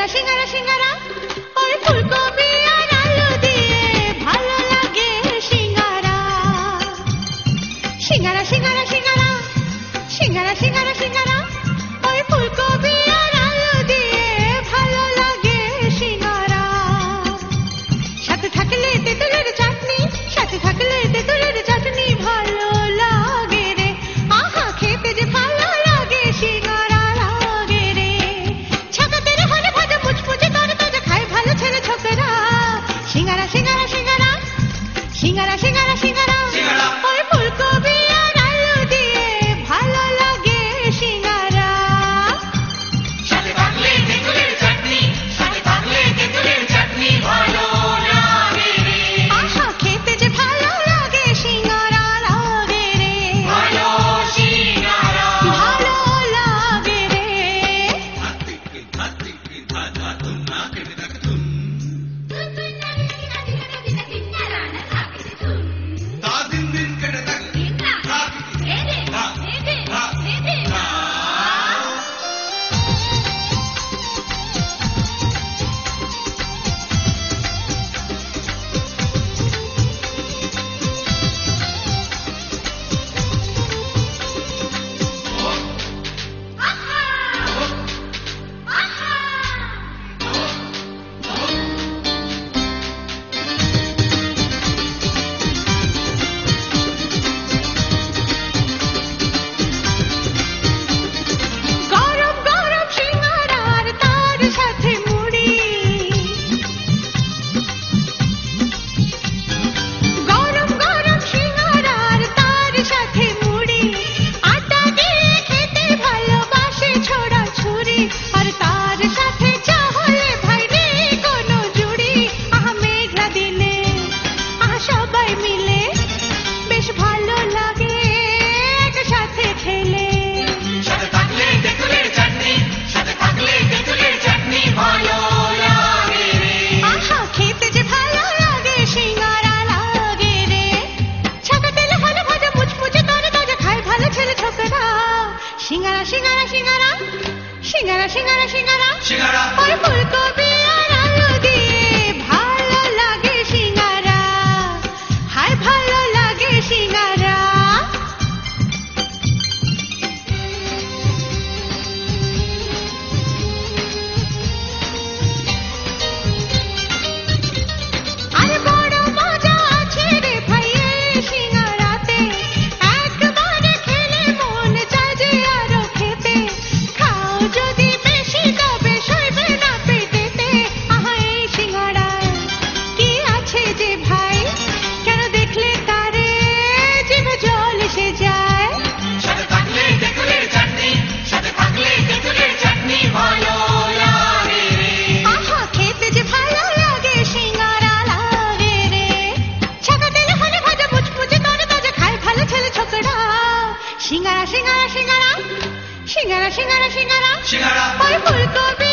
সিঙ্গারা সিঙ্গারা সিঙ্গারা ওই ফুলকপি আর আলু দিয়ে ভালো লাগে সিঙ্গারা। সিঙ্গারা সিঙ্গারা সিঙ্গারা সিঙ্গারা সিঙ্গারা সিঙ্গারা ওই ফুলকপি আর আলু দিয়ে ভালো লাগে সিঙ্গারা। সাথে থাকলে তেঁতুলের চাটনি, সাথে থাকলে তেঁতুলের চাটনি ভালো লাগে রে। আহা খেতে যে ভালো লাগে সিঙ্গারা লাগে রে। ছাকাতে রে হলে ভাজা মুচমুচে তরে তাজা খায় ভালো ছেলে ছোকরা। সিঙ্গারা সিঙ্গারা সিঙ্গারা সিঙ্গারা সিঙ্গারা সিঙ্গারা ওই ফুলকপি আর আলু দিয়ে ভালো লাগে সিঙ্গারা। সাথে থাকলে তেঁতুলের চাটনি, সাথে থাকলে তেঁতুলের চাটনি ভালো লাগে রে। আহা খেতে যে ভালো লাগে সিঙ্গারা লাগে রে। ভালো সিঙ্গারা। ভালো লাগে রে। গরম গরম সিঙ্গারার তার সাথে মুড়ি, গরম গরম সিঙ্গারার তার সাথে মুড়ি। আটা দিয়ে খেতে ভালোবাসে ছোড়া ছুরি, আর তার সাথে চা হলে ভাই রে কোনো জুড়ি। আহা মেঘলা দিনে আহা সবাই মিলে বেশ ভালো লাগে একসাথে খেলে। সাথে থাকলে তেঁতুলের চাটনি, সাথে থাকলে তেঁতুলের চাটনি ভালো লাগে রে। আহা খেতে যে ভালো লাগে সিঙ্গারা লাগে রে। ছাকা তেলে হলে ভাজা মুচমুচে তরে তাজা খায় ভালো ছেলে ছোকরা। সিঙ্গারা সিঙ্গারা সিঙ্গারা সিঙ্গারা সিঙ্গারা সিঙ্গারা সিঙ্গারা। ওই ফুলকপি আর আলু দিয়ে ভালো লাগে সিঙ্গারা। হায় ভালো লাগে সিঙ্গারা। আরে বড় মজা আছে রে ভাই এই সিঙ্গারাতে। একবারে খেলে মন চায় যে আরো খেতে। খাও যদি বেশি তবে সইবে না পেটেতে। আহা এই সিঙ্গারায় কি আছে যে ভাই, কেন দেখলে তারে জিভে জল এসে যায়। সাথে থাকলে তেঁতুলের চাটনি, সাথে থাকলে তেঁতুলের চাটনি ভালো লাগে রে। আহা খেতে যে ভালো লাগে সিঙ্গারা লাগে রে। ছাকা তেলে হলে ভাজা মুচমুচে তরে তাজা খায় ভালো ছেলে ছোকরা। সিঙ্গারা সিঙ্গারা সিঙ্গারা সিঙ্গারা সিঙ্গারা সিঙ্গারা সিঙ্গারা। ওই ফুলকপি